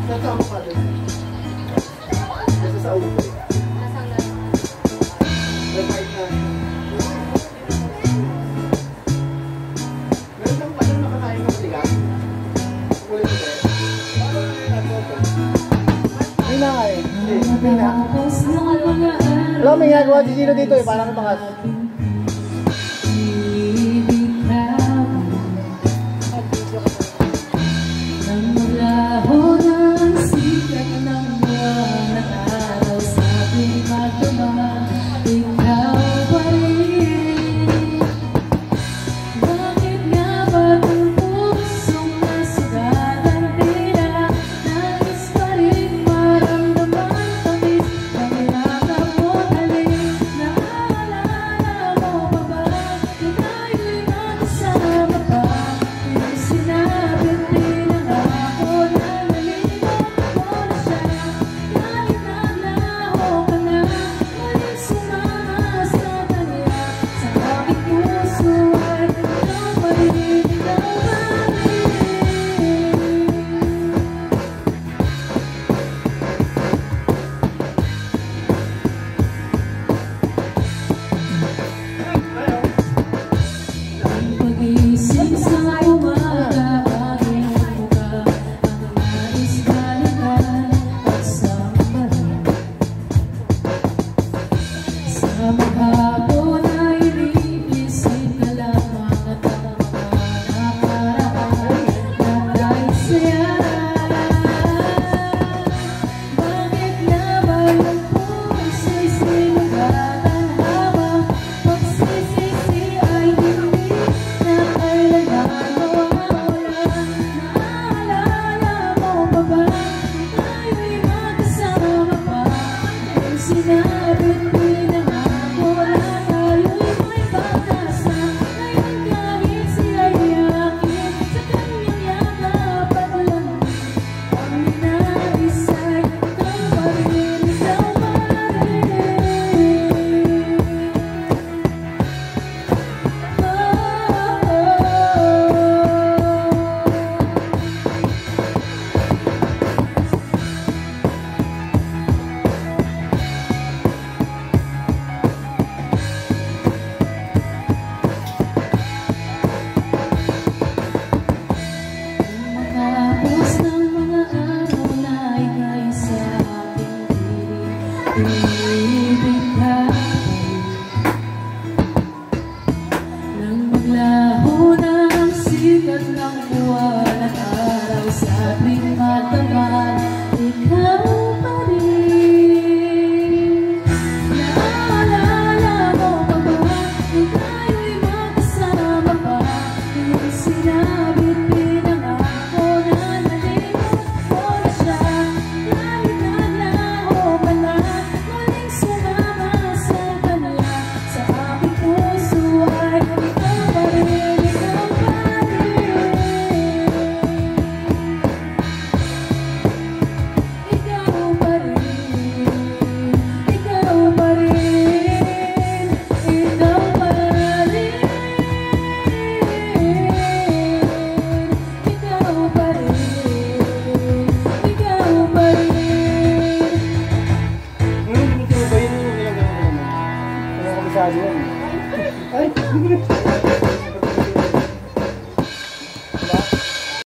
Nasaan ka doon? Nasa sa ulo ko eh. Nasaan na? Right na. Meron lang pa doon makakain ka matigas? Ulit ko eh. Paano na yun natin ito? Hindi na nga eh. Hindi na. Yung ano? Alam mo, may ginagawa si Gino dito eh. Parang mga